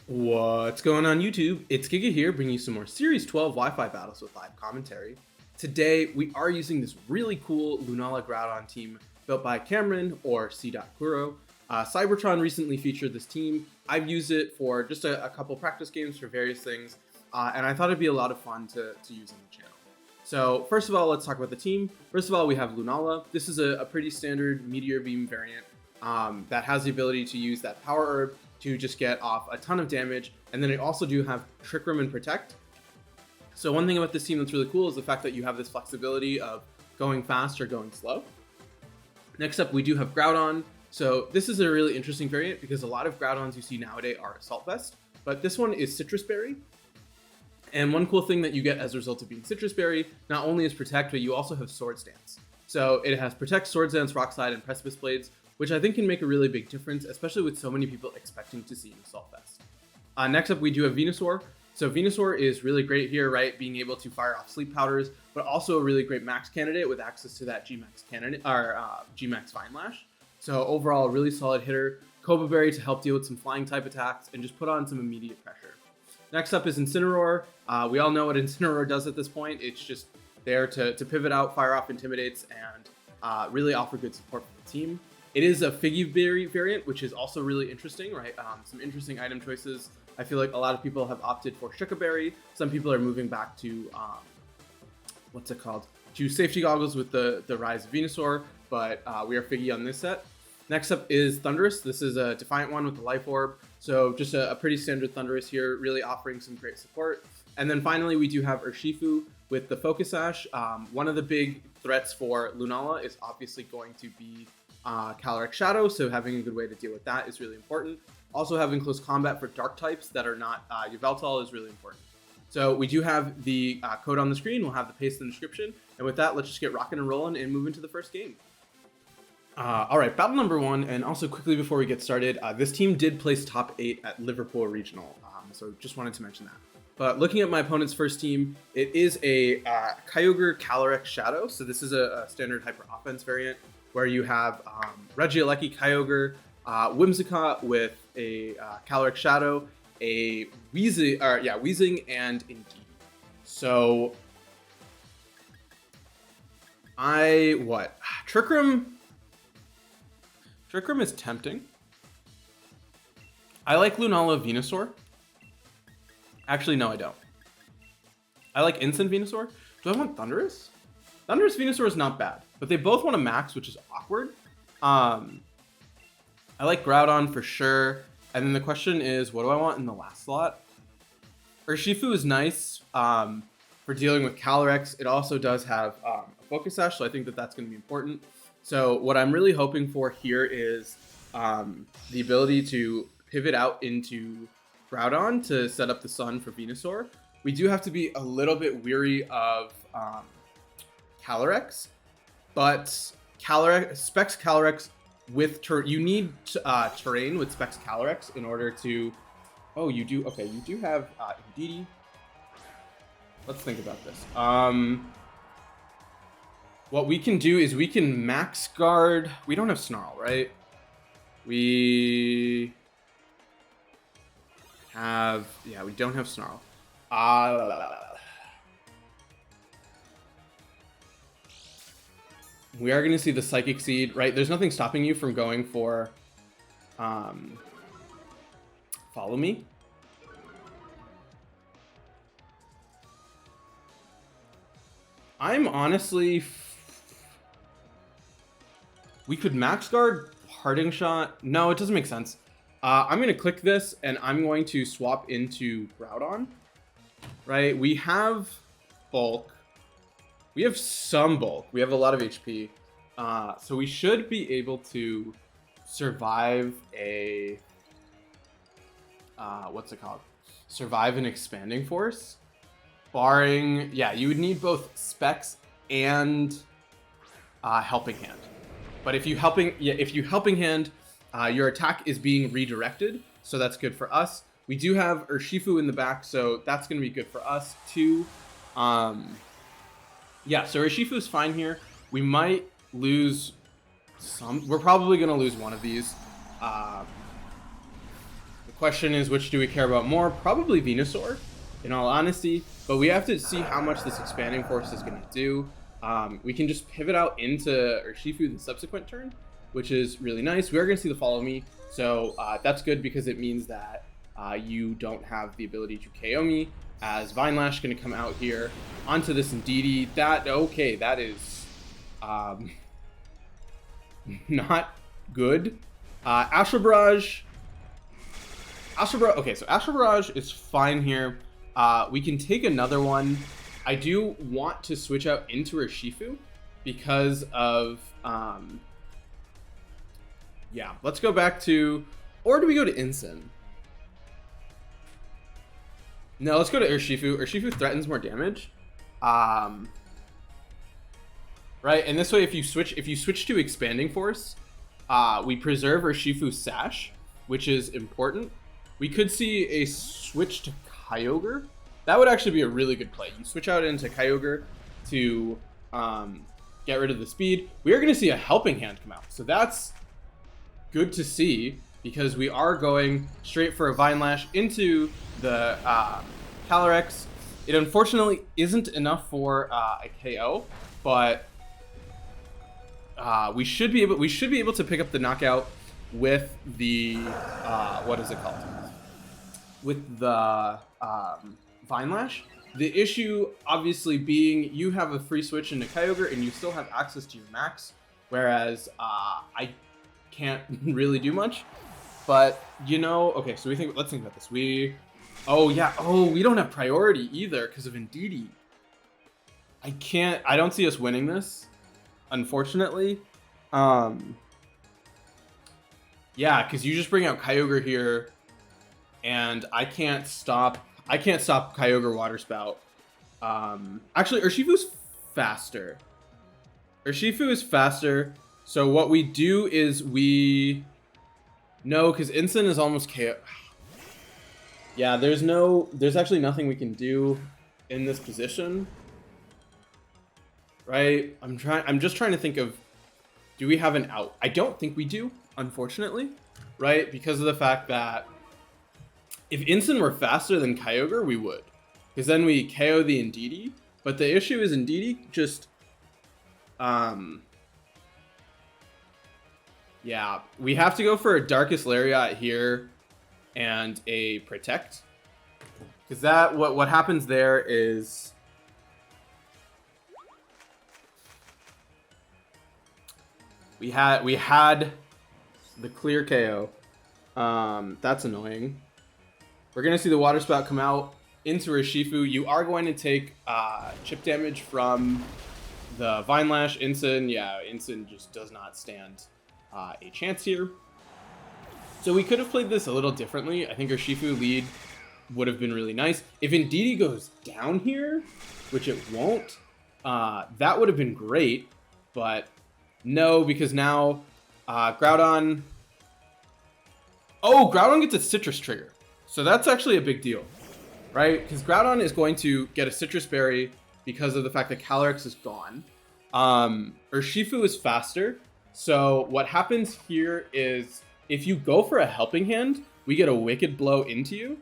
What's going on YouTube? It's Giga here, bringing you some more Series 12 Wi-Fi battles with live commentary. Today, we are using this really cool Lunala Don team built by Cameron, or Cdot Kuro. Cybertron recently featured this team. I've used it for just a couple practice games for various things, and I thought it'd be a lot of fun to use on the channel. So first of all, let's talk about the team. First of all, we have Lunala. This is a pretty standard Meteor Beam variant that has the ability to use that Power Herb to just get off a ton of damage, and then I also do have Trick Room and Protect. So one thing about this team that's really cool is the fact that you have this flexibility of going fast or going slow. Next up, we do have Groudon. So this is a really interesting variant because a lot of Groudons you see nowadays are Assault Vest, but this one is Citrus Berry. And one cool thing that you get as a result of being Citrus Berry, not only is Protect, but you also have Swords Dance. So it has Protect, Swords Dance, Rock Slide, and Precipice Blades, which I think can make a really big difference, especially with so many people expecting to see an Assault Vest. Next up, we do have Venusaur. So Venusaur is really great here, right? Being able to fire off Sleep Powders, but also a really great max candidate with access to that G-Max candidate, or G-Max Fine Lash. So overall, a really solid hitter. Cobra Berry to help deal with some flying type attacks and just put on some immediate pressure. Next up is Incineroar. We all know what Incineroar does at this point. It's just there to pivot out, fire off Intimidates, and really offer good support for the team. It is a Figgy Berry variant, which is also really interesting, right? Some interesting item choices. I feel like a lot of people have opted for Shuka Berry. Some people are moving back to, what's it called? To Safety Goggles with the rise of Venusaur, but we are Figgy on this set. Next up is Thundurus. This is a Defiant one with the Life Orb. So just a pretty standard Thundurus here, really offering some great support. And then finally, we do have Urshifu with the Focus Sash. One of the big threats for Lunala is obviously going to be Calyrex Shadow, so having a good way to deal with that is really important. Also having close combat for dark types that are not Yveltal is really important. So we do have the code on the screen, we'll have the paste in the description, and with that, let's just get rocking and rolling and move into the first game. Alright, battle number one, and also quickly before we get started, this team did place top 8 at Liverpool Regional, so just wanted to mention that. But looking at my opponent's first team, it is a Kyogre Calyrex Shadow, so this is a standard hyper offense variant, where you have Regieleki Kyogre, Whimsicott with a Calyrex Shadow, a Weezing, and Indeedee. So Trick Room is tempting. I like Lunala Venusaur. Actually, no, I don't. I like Instant Venusaur. Do I want Thundurus? Thundurus Venusaur is not bad, but they both want a max, which is awkward. I like Groudon for sure. And then the question is, what do I want in the last slot? Urshifu is nice for dealing with Calyrex. It also does have a Focus Sash, so I think that that's going to be important. So what I'm really hoping for here is the ability to pivot out into Groudon to set up the Sun for Venusaur. We do have to be a little bit weary of Calyrex, but Specs Calyrex with you need terrain with Specs Calyrex in order to. Oh, you do. Okay, you do have Indeedee. Let's think about this. What we can do is we can max guard. We don't have Snarl, right? We have. Yeah, we don't have Snarl. We are going to see the Psychic Seed, right? There's nothing stopping you from going for Follow Me. I'm honestly... We could max guard Parting Shot. No, it doesn't make sense. I'm going to click this, and I'm going to swap into Groudon. Right? We have Bulk. We have some bulk. We have a lot of HP. So we should be able to survive a... what's it called? Survive an Expanding Force. Barring... Yeah, you would need both Specs and Helping Hand. But if you Helping Hand, your attack is being redirected. So that's good for us. We do have Urshifu in the back, so that's going to be good for us too. Yeah, so Urshifu's fine here. We might lose some. We're probably going to lose one of these. question is, which do we care about more? Probably Venusaur, in all honesty, but we have to see how much this expanding force is going to do. We can just pivot out into Urshifu the subsequent turn, which is really nice. We are going to see the follow me, so that's good because it means that you don't have the ability to KO me, as Vine Lash going to come out here onto this Indeedee. Okay, that is not good. Astral Barrage. Okay, so Astral Barrage is fine here. We can take another one. I do want to switch out into Urshifu because of yeah, let's go back to, or do we go to Incin? No, let's go to Urshifu. Urshifu threatens more damage. Right, and this way if you switch to Expanding Force, we preserve Urshifu's Sash, which is important. We could see a switch to Kyogre. That would actually be a really good play. You switch out into Kyogre to get rid of the speed. We are going to see a Helping Hand come out. So that's good to see because we are going straight for a Vine Lash into the Calyrex. It unfortunately isn't enough for a KO, but we should be able to pick up the knockout with the what is it called? With the Vine Lash. The issue obviously being you have a free switch into Kyogre and you still have access to your max, whereas I can't really do much. But you know, okay, so let's think about this. We don't have priority either because of Indeedee. I don't see us winning this, unfortunately. Yeah, because you just bring out Kyogre here, and I can't stop Kyogre Water Spout. Actually, Urshifu's faster. Urshifu is faster. So what we do is no, because Incin is almost KO. Yeah, there's actually nothing we can do in this position. Right? I'm just trying to think of, do we have an out? I don't think we do, unfortunately. Right? Because of the fact that if Incin were faster than Kyogre, we would. Because then we KO the Indeedee. But the issue is Indeedee just yeah, we have to go for a Darkest Lariat here and a Protect. Because what happens there is we had the clear KO. That's annoying. We're gonna see the Water Spout come out into Urshifu. You are going to take chip damage from the Vine Lash. Incin, yeah, Incin just does not stand a chance here. So we could have played this a little differently. I think Urshifu lead would have been really nice. If Indeedee goes down here, which it won't, that would have been great. But no, because now Groudon... Oh, Groudon gets a Citrus Trigger. So that's actually a big deal, right? Because Groudon is going to get a Citrus Berry because of the fact that Calyrex is gone. Urshifu is faster. So what happens here is if you go for a Helping Hand, we get a Wicked Blow into you.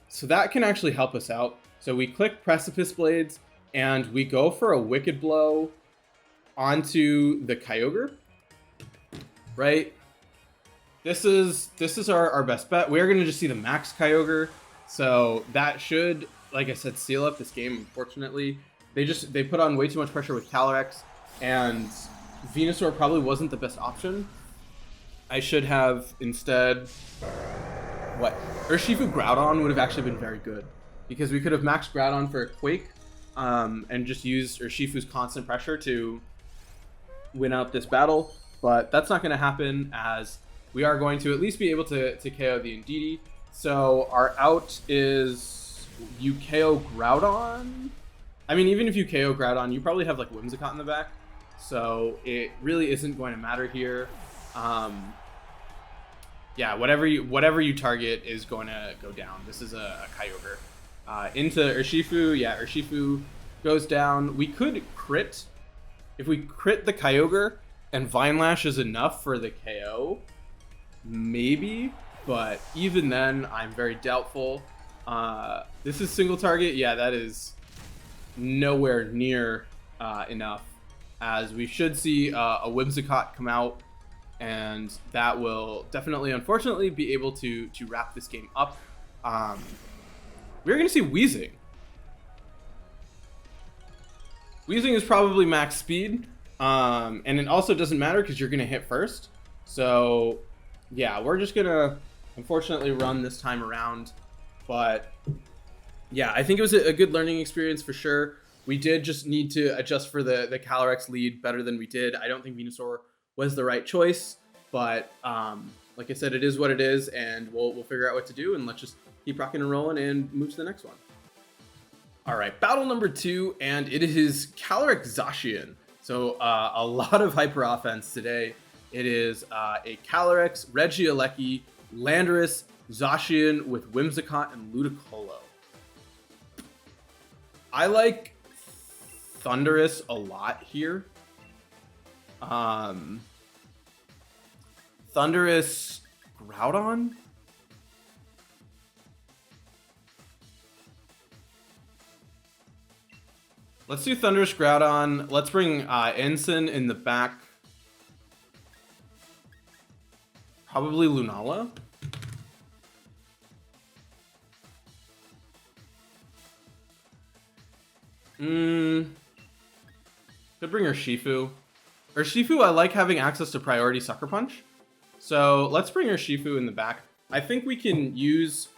So that can actually help us out. So we click Precipice Blades and we go for a Wicked Blow onto the Kyogre, right? This is our best bet. We're going to just see the max Kyogre. So that should, like I said, seal up this game. Unfortunately, they put on way too much pressure with Calyrex, and Venusaur probably wasn't the best option. I should have instead Urshifu Groudon would have actually been very good because we could have maxed Groudon for a Quake and just used Urshifu's constant pressure to win out this battle. But that's not going to happen, as we are going to at least be able to KO the Indeedee. So our out is you KO Groudon. I mean, even if you KO Groudon, you probably have like Whimsicott in the back. So it really isn't going to matter here. Yeah, whatever you target is going to go down. This is a Kyogre. Into Urshifu. Yeah, Urshifu goes down. We could crit. If we crit the Kyogre and Vine Lash is enough for the KO, maybe. but even then, I'm very doubtful. This is single target. Yeah, that is nowhere near enough, as we should see a Whimsicott come out, and that will definitely, unfortunately, be able to wrap this game up. We're going to see Weezing. Weezing is probably max speed, and it also doesn't matter because you're going to hit first. So, yeah, we're just going to, unfortunately, run this time around. But, yeah, I think it was a good learning experience for sure. We did just need to adjust for the Calyrex lead better than we did. I don't think Venusaur was the right choice, but like I said, it is what it is, and we'll figure out what to do, and let's just keep rocking and rolling and move to the next one. All right, battle number 2, and it is Calyrex Zacian. So a lot of hyper offense today. It is a Calyrex, Regieleki, Landorus, Zacian with Whimsicott and Ludicolo. I like Thundurus a lot here. Thundurus, Groudon. Let's do Thundurus, Groudon. Let's bring Ensign in the back. Probably Lunala. Could bring Urshifu. Urshifu, I like having access to priority Sucker Punch. So let's bring Urshifu in the back. I think we can use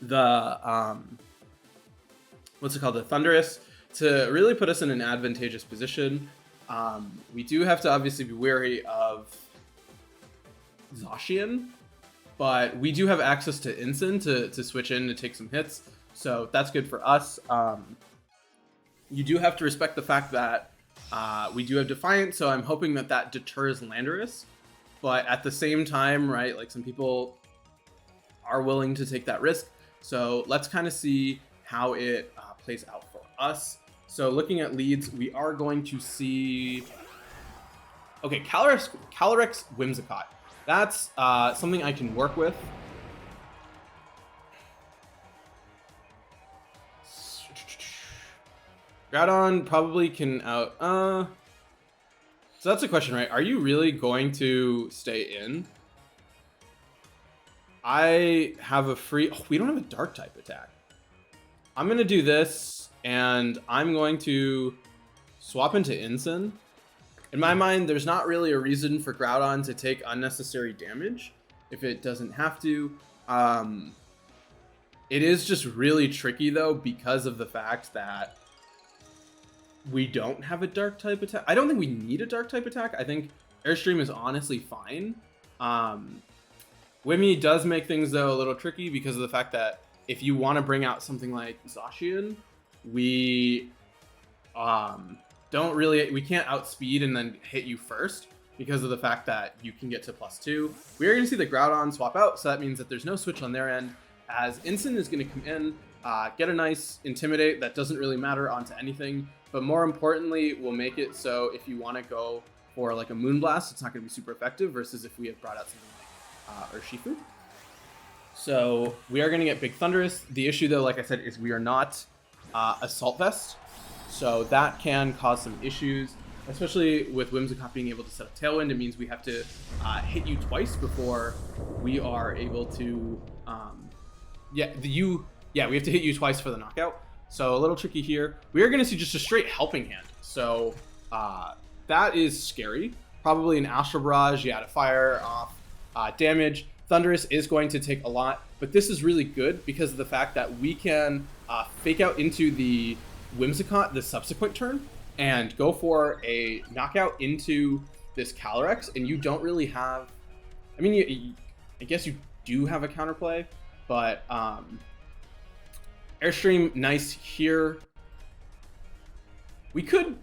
the, what's it called? The Thundurus to really put us in an advantageous position. We do have to obviously be wary of Zacian, but we do have access to Ensign to switch in to take some hits. So that's good for us. You do have to respect the fact that we do have Defiant, so I'm hoping that that deters Landorus. But at the same time, right, like some people are willing to take that risk. So let's kind of see how it plays out for us. So looking at leads, we are going to see... Okay, Calyrex Whimsicott. That's something I can work with. Groudon probably can out... So that's a question, right? Are you really going to stay in? I have a free... Oh, we don't have a dark type attack. I'm going to do this, and I'm going to swap into Ensign. In my mind, there's not really a reason for Groudon to take unnecessary damage if it doesn't have to. It is just really tricky, though, because of the fact that we don't have a dark type attack. I don't think we need a dark type attack. I think Airstream is honestly fine. Wimmy does make things, though, a little tricky because of the fact that if you want to bring out something like Zacian, we can't outspeed and then hit you first because of the fact that you can get to +2. We are going to see the Groudon swap out, so that means that there's no switch on their end, as Ensign is going to come in, get a nice Intimidate that doesn't really matter onto anything, but more importantly, we'll make it so if you want to go for like a Moonblast, it's not going to be super effective versus if we had brought out something like Urshifu. So we are going to get Big Thundurus. The issue, though, like I said, is we are not Assault Vest, so that can cause some issues, especially with Whimsicott being able to set up Tailwind. It means we have to hit you twice before we are able to... we have to hit you twice for the knockout. So a little tricky here. We are going to see just a straight Helping Hand. So that is scary. Probably an Astral Barrage, to fire off damage. Thundurus is going to take a lot, but this is really good because of the fact that we can fake out into the Whimsicott the subsequent turn and go for a knockout into this Calyrex, and you don't really have... I mean, I guess you do have a counterplay, but Airstream, nice here. We could...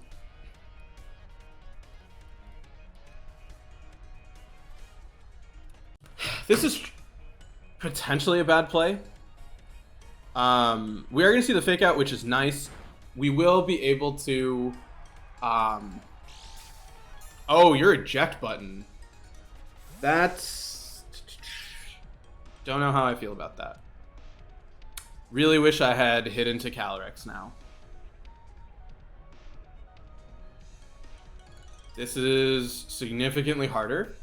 This is potentially a bad play. We are going to see the fake out, which is nice. We will be able to... Oh, your eject button. That's... Don't know how I feel about that. Really wish I had hit into Calyrex now. This is significantly harder.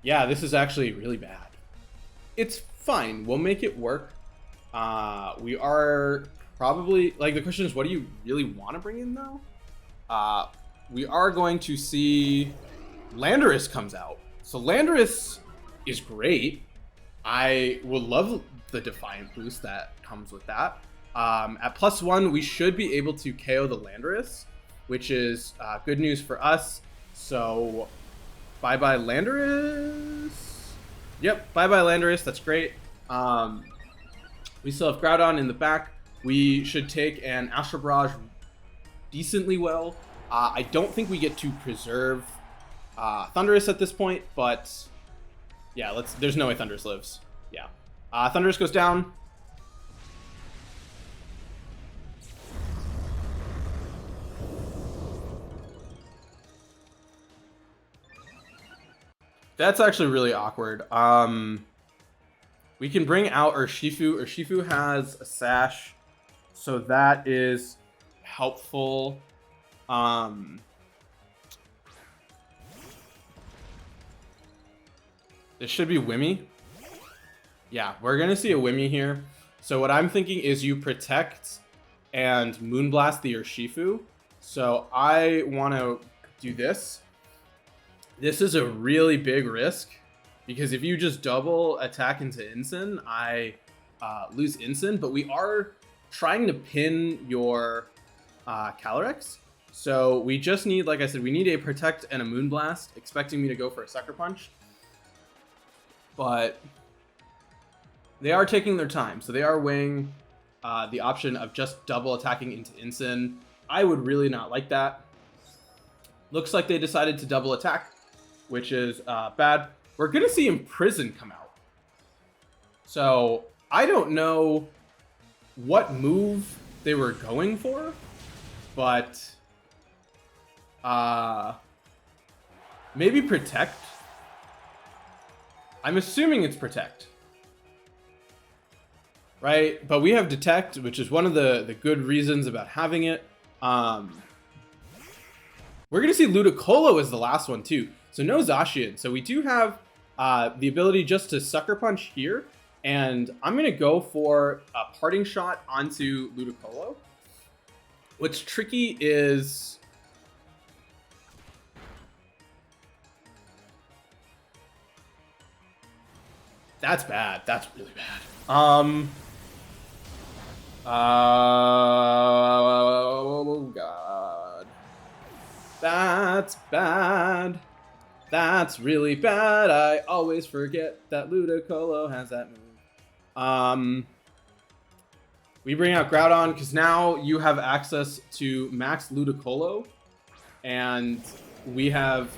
Yeah, this is actually really bad. It's fine. We'll make it work. We are probably, like, the question is, what do you really want to bring in, though? We are going to see Landorus comes out. So Landorus is great. I would love the Defiant boost that comes with that. At +1, we should be able to KO the Landorus, which is good news for us. So bye-bye Landorus. Yep, bye-bye Landorus. That's great. We still have Groudon in the back. We should take an Astral Barrage decently well. I don't think we get to preserve Thundurus at this point, but yeah, there's no way Thundurus lives. Yeah. Thundurus goes down. That's actually really awkward. We can bring out Urshifu. Urshifu has a sash, so that is helpful. This should be Wimmy. Yeah, we're gonna see a Wimmy here. So what I'm thinking is you protect and Moonblast the Urshifu. So I want to do this. This is a really big risk, because if you just double attack into Incin, I lose Incin, but we are trying to pin your Calyrex. So we just need, like I said, we need a Protect and a Moonblast, expecting me to go for a Sucker Punch. But they are taking their time, so they are weighing the option of just double attacking into Incin. I would really not like that. Looks like they decided to double attack, which is bad. We're gonna see Imprison come out. So I don't know what move they were going for, but maybe Protect. I'm assuming it's Protect, right? But we have Detect, which is one of the good reasons about having it. We're gonna see Ludicolo as the last one too. So no Zacian. So we do have the ability just to Sucker Punch here. And I'm going to go for a Parting Shot onto Ludicolo. What's tricky is... That's bad. That's really bad. Oh, God. That's bad. That's really bad. I always forget that Ludicolo has that move. We bring out Groudon because now you have access to max Ludicolo, and we have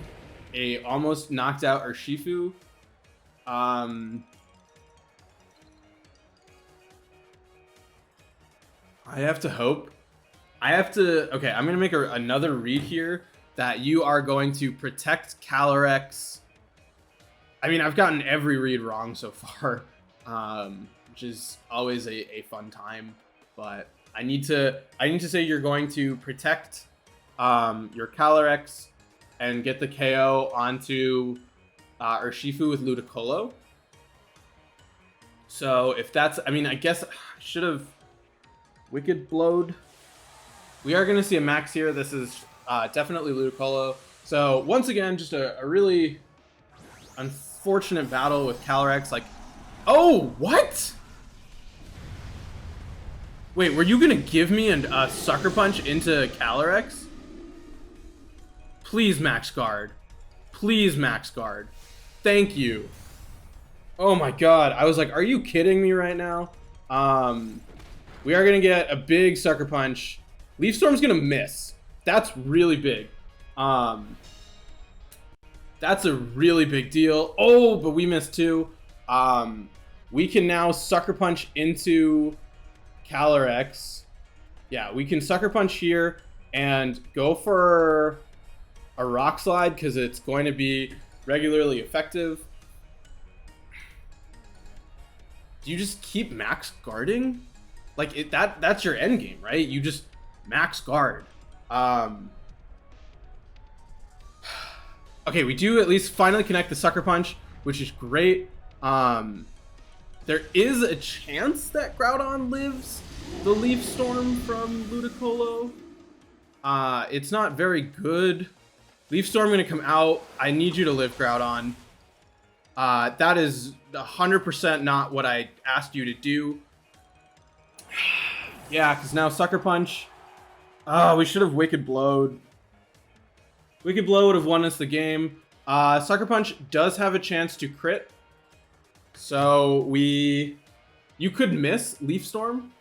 a almost knocked out Urshifu. I have to hope. Okay, I'm gonna make another read here that you are going to protect Calyrex. I mean, I've gotten every read wrong so far, which is always a fun time. But I need to say you're going to protect your Calyrex and get the KO onto Urshifu with Ludicolo. So if that's, I mean, I guess I should have Wicked Blowed. We are going to see a max here. This is definitely Ludicolo. So once again, just a really unfortunate battle with Calyrex. Like, oh, what? Wait, were you going to give me a Sucker Punch into Calyrex? Please Max Guard. Please Max Guard. Thank you. Oh my god. I was like, are you kidding me right now? We are going to get a big Sucker Punch. Leaf Storm's going to miss. That's really big. That's a really big deal. Oh, but we missed too. We can now Sucker Punch into Calyrex. Yeah, we can Sucker Punch here and go for a Rock Slide because it's going to be regularly effective. Do you just keep max guarding? Like that's your end game, right? You just max guard. Okay, we do at least finally connect the Sucker Punch, which is great. There is a chance that Groudon lives the Leaf Storm from Ludicolo. It's not very good. Leaf Storm gonna come out. I need you to live, Groudon. That is 100% not what I asked you to do. Yeah, because now Sucker Punch. We should have Wicked Blowed. Wicked Blow would have won us the game. Sucker Punch does have a chance to crit. So you could miss Leaf Storm.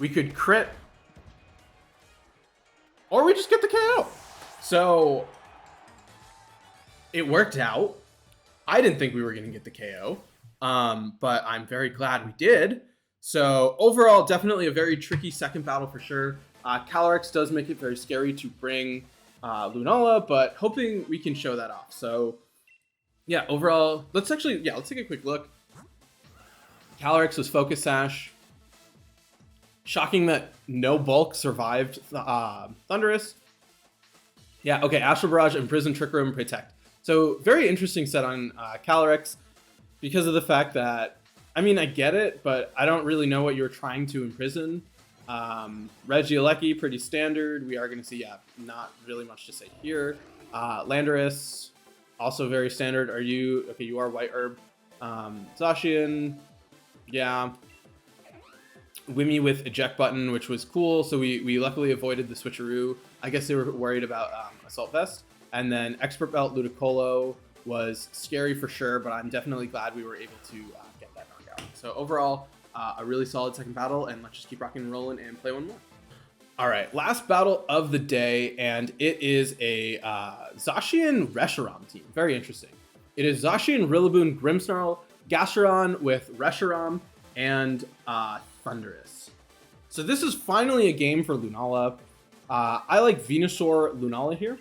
We could crit. Or we just get the KO. So it worked out. I didn't think we were going to get the KO. But I'm very glad we did. So overall, definitely a very tricky second battle for sure. Calyrex does make it very scary to bring Lunala, but hoping we can show that off. So yeah, overall, let's take a quick look. Calyrex was Focus Sash. Shocking that no bulk survived Thundurus. Yeah, okay, Astral Barrage, Imprison, Trick Room, Protect. So very interesting set on Calyrex because of the fact that, I mean, I get it, but I don't really know what you're trying to imprison. Regieleki, pretty standard. We are going to see, yeah, not really much to say here. Landorus, also very standard. Are you, okay, you are White Herb. Zacian, yeah. Wimmy with Eject Button, which was cool. So we luckily avoided the switcheroo. I guess they were worried about Assault Vest. And then Expert Belt Ludicolo was scary for sure, but I'm definitely glad we were able to get that knockout. So overall, a really solid second battle, and let's just keep rocking and rolling and play one more. All right, last battle of the day, and it is a Zacian Reshiram team. Very interesting. It is Zacian, Rillaboom, Grimmsnarl, Gastrodon with Reshiram, and Thundurus. So this is finally a game for Lunala. I like Venusaur Lunala here,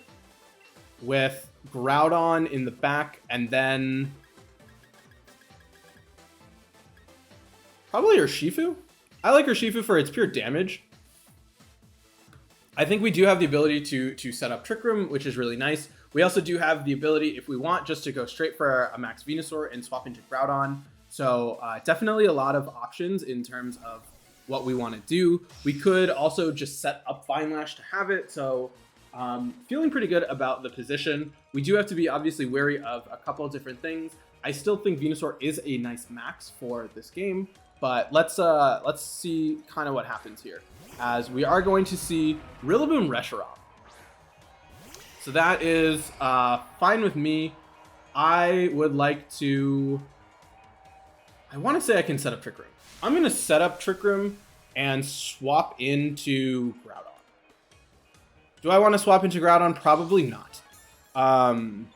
with Groudon in the back, and then probably Urshifu. I like Urshifu for its pure damage. I think we do have the ability to set up Trick Room, which is really nice. We also do have the ability, if we want, just to go straight for a Max Venusaur and swap into Groudon. So definitely a lot of options in terms of what we want to do. We could also just set up Fine Lash to have it. So feeling pretty good about the position. We do have to be obviously wary of a couple of different things. I still think Venusaur is a nice max for this game, but let's see kind of what happens here, as we are going to see Rillaboom Reshiram. So that is fine with me. I would like to, I want to say I can set up Trick Room. I'm going to set up Trick Room and swap into Groudon. Do I want to swap into Groudon? Probably not. I'm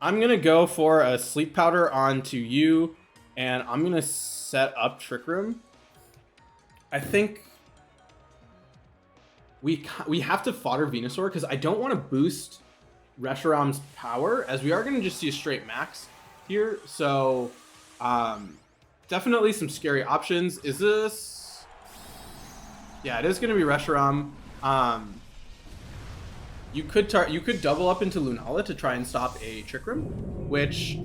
going to go for a Sleep Powder onto you, and I'm going to set up Trick Room. I think we have to fodder Venusaur, because I don't want to boost Reshiram's power, as we are going to just see a straight max here. So definitely some scary options. Is this... Yeah, it is going to be Reshiram. You could double up into Lunala to try and stop a Trick Room, which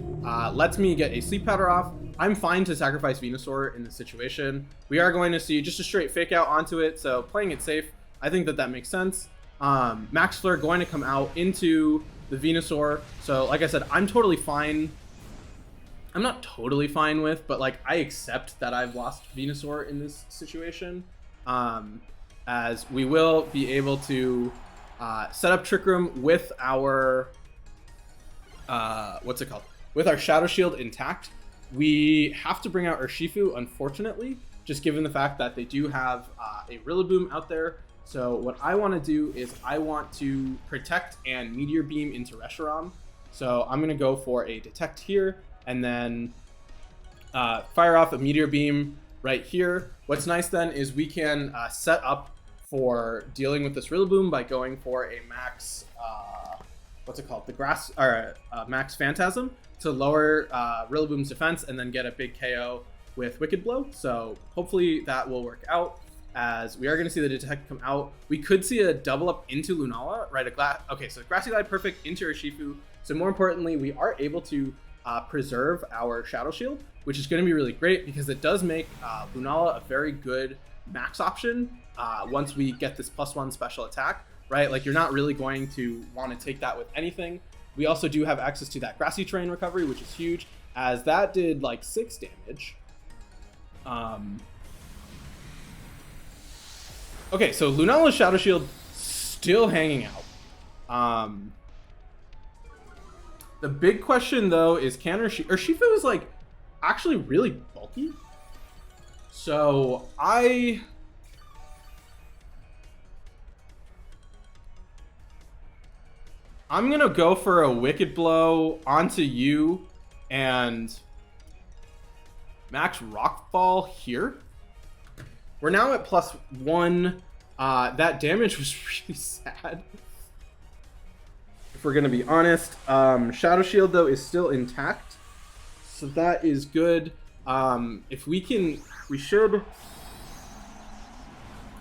lets me get a Sleep Powder off. I'm fine to sacrifice Venusaur in this situation. We are going to see just a straight Fake Out onto it, so playing it safe, I think that makes sense. Max Flare going to come out into the Venusaur. So like I said, I'm totally fine. I'm not totally fine with, but like I accept that I've lost Venusaur in this situation. As we will be able to set up Trick Room with our what's it called? With our Shadow Shield intact. We have to bring out Urshifu, unfortunately, just given the fact that they do have a Rillaboom out there. So what I want to do is I want to protect and Meteor Beam into Reshiram. So I'm going to go for a Detect here, and then fire off a Meteor Beam right here. What's nice then is we can set up for dealing with this Rillaboom by going for a max what's it called? The grass or Max Phantasm to lower Rillaboom's defense and then get a big KO with Wicked Blow. So hopefully that will work out, as we are going to see the Detect come out. We could see a double up into Lunala, right? Okay, so Grassy Glide perfect into Urshifu. So more importantly, we are able to preserve our Shadow Shield, which is going to be really great because it does make Lunala a very good max option once we get this +1 special attack, right? Like, you're not really going to want to take that with anything. We also do have access to that Grassy Terrain recovery, which is huge, as that did like 6 damage. Okay, so Lunala's Shadow Shield still hanging out. The big question though is, can Urshifu is like actually really bulky. So I'm gonna go for a Wicked Blow onto you and max Rockfall here. We're now at +1. That damage was really sad, if we're gonna be honest. Shadow Shield though is still intact, so that is good. If we can, we should.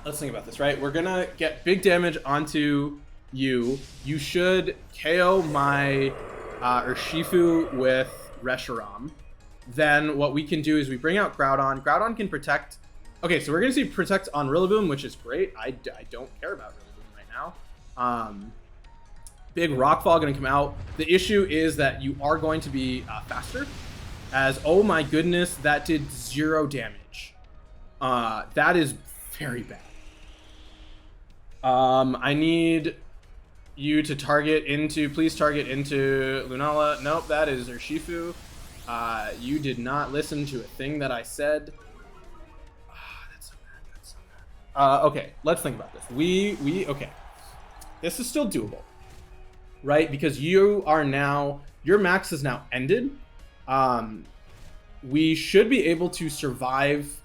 Let's think about this, right? We're gonna get big damage onto you. You should KO my Urshifu with Reshiram. Then what we can do is we bring out Groudon. Groudon can protect. Okay, so we're going to see protect on Rillaboom, which is great. I don't care about Rillaboom right now. Big Rockfall going to come out. The issue is that you are going to be faster, as, oh my goodness, that did 0 damage. That is very bad. I need you to please target into Lunala. Nope, that is Urshifu. You did not listen to a thing that I said. Okay, let's think about this. Okay. This is still doable, right? Because you are now, your max is now ended. We should be able to survive.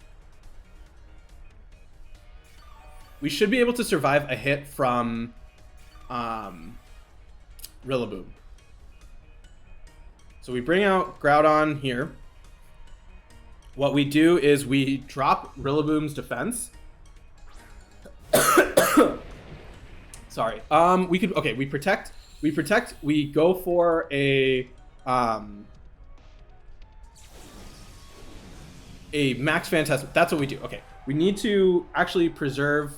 We should be able to survive a hit from Rillaboom. So we bring out Groudon here. What we do is we drop Rillaboom's defense. Sorry. We could, okay, we protect, we go for a Max Phantasm. That's what we do. Okay. We need to actually preserve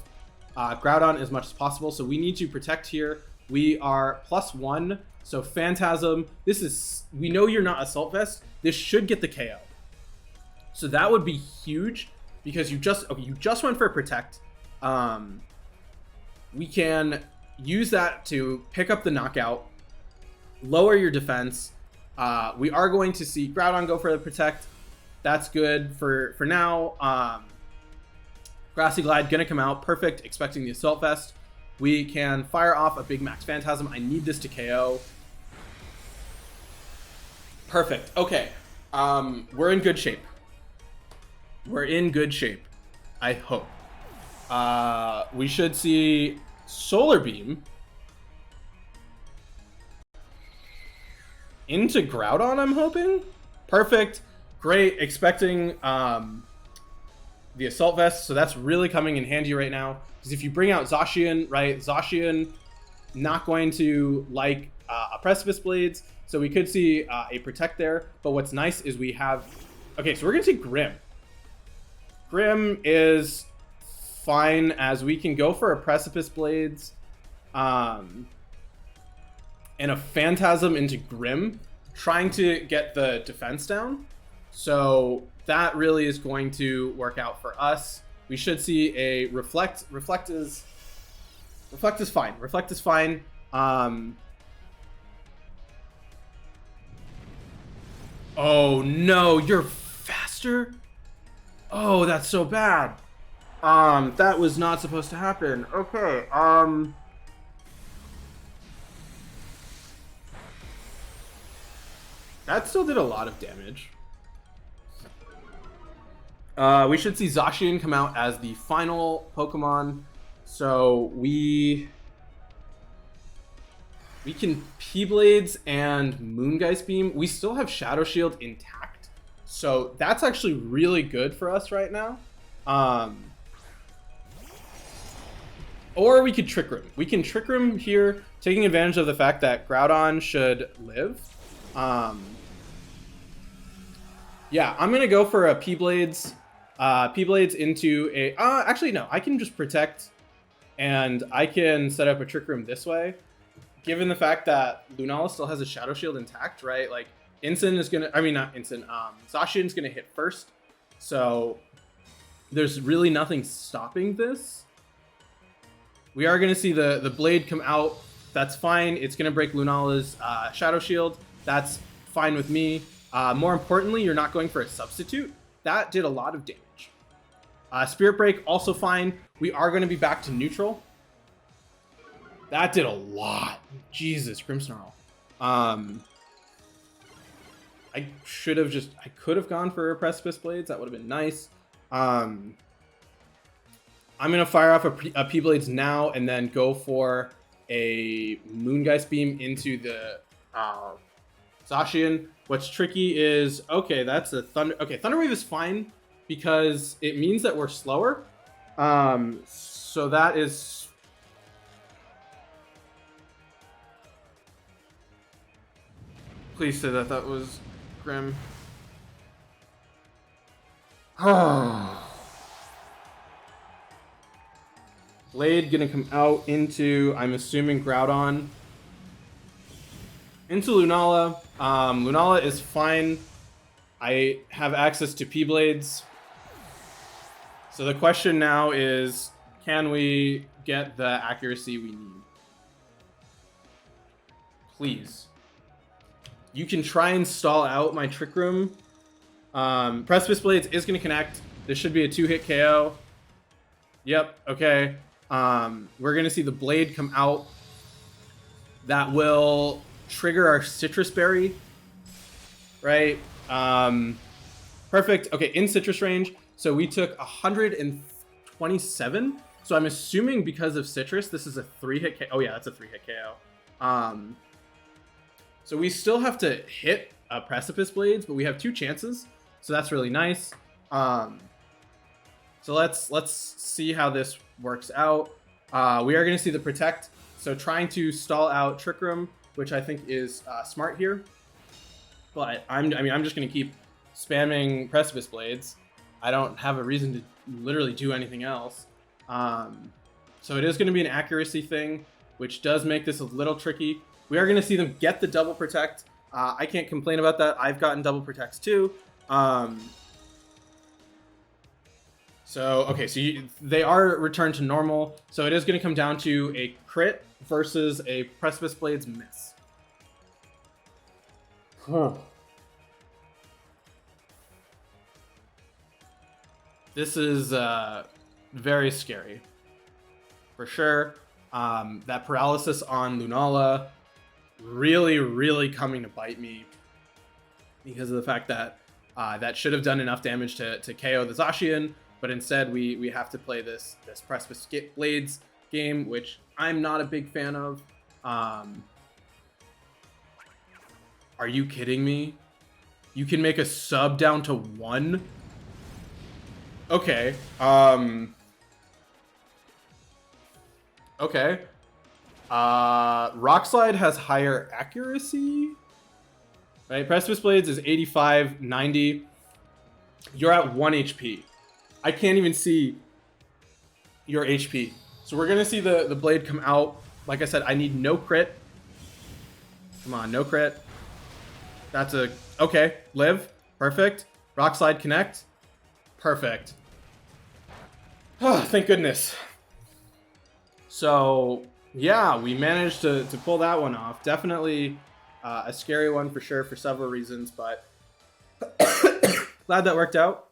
Groudon as much as possible. So we need to protect here. We are +1. So Phantasm, this is, we know you're not Assault Vest. This should get the KO. So that would be huge because you just went for a protect. We can use that to pick up the knockout, lower your defense. We are going to see Groudon go for the protect. That's good for now. Grassy Glide gonna come out perfect, expecting the Assault Vest. We can fire off a big Max Phantasm. I need this to KO. Perfect. Okay. We're in good shape. We're in good shape, I hope. We should see Solar Beam into Groudon, I'm hoping. Perfect. Great. Expecting the Assault Vest, so that's really coming in handy right now. Because if you bring out Zacian, right, Zacian not going to like a Precipice Blades, so we could see a Protect there. But what's nice is we have... Okay, so we're going to see Grim. Grim is fine, as we can go for a Precipice Blades and a Phantasm into Grim, trying to get the defense down. So that really is going to work out for us. We should see a Reflect. Reflect is fine. Reflect is fine. Oh no, you're faster? Oh, that's so bad. That was not supposed to happen. Okay, that still did a lot of damage. We should see Zacian come out as the final Pokemon. So we We can P-Blades and Moongeist Beam. We still have Shadow Shield intact. So that's actually really good for us right now. Or we could Trick Room. We can Trick Room here, taking advantage of the fact that Groudon should live. Yeah, I'm going to go for a P-Blades. P-Blades into a... actually, no. I can just Protect, and I can set up a Trick Room this way. Given the fact that Lunala still has a Shadow Shield intact, right? Like, Incin is going to... I mean, not Incin. Zacian's going to hit first. So, there's really nothing stopping this. We are going to see the Blade come out. That's fine. It's going to break Lunala's Shadow Shield. That's fine with me. More importantly, you're not going for a substitute. That did a lot of damage. Spirit Break, also fine. We are going to be back to neutral. That did a lot. Jesus, Grimmsnarl. I could have gone for Precipice Blades. That would have been nice. I'm going to fire off a P-Blades now and then go for a Moongeist Beam into the Zacian. What's tricky is, okay, that's a Thunder... Okay, Thunder Wave is fine because it means that we're slower. So that is... Please say that that was Grim. Blade gonna come out into, I'm assuming, Groudon. Into Lunala. Lunala is fine. I have access to P-Blades. So the question now is, can we get the accuracy we need? Please. You can try and stall out my Trick Room. Precipice Blades is going to connect. This should be a 2-hit KO. Yep, okay. We're going to see the Blade come out. That will trigger our Citrus Berry. Right? Perfect. Okay, in Citrus range. So we took 127. So I'm assuming because of Citrus, this is a 3-hit KO. Oh yeah, that's a 3-hit KO. So we still have to hit Precipice Blades, but we have 2 chances. So that's really nice. So let's see how this works out. We are going to see the Protect. So trying to stall out Trick Room, which I think is smart here. But I'm just going to keep spamming Precipice Blades. I don't have a reason to literally do anything else. So it is going to be an accuracy thing, which does make this a little tricky. We are going to see them get the double protect. I can't complain about that. I've gotten double protects too. So they are returned to normal. So it is going to come down to a crit versus a Precipice Blades miss. This is very scary, for sure. That paralysis on Lunala really coming to bite me because of the fact that that should have done enough damage to KO the Zacian, but instead we have to play this Precipice Blades game, which I'm not a big fan of. Are you kidding me? You can make a sub down to 1? Okay. Okay. Rock Slide has higher accuracy. Right? Precipice Blades is 85, 90. You're at 1 HP. I can't even see your HP. So we're going to see the blade come out. Like I said, I need no crit. Come on, no crit. That's a... Okay, live. Perfect. Rock Slide connect. Perfect. Oh, thank goodness. So, yeah, we managed to pull that one off. Definitely a scary one for sure for several reasons, but glad that worked out.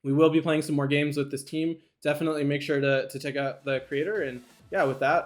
We will be playing some more games with this team. Definitely make sure to check out the creator. And yeah, with that...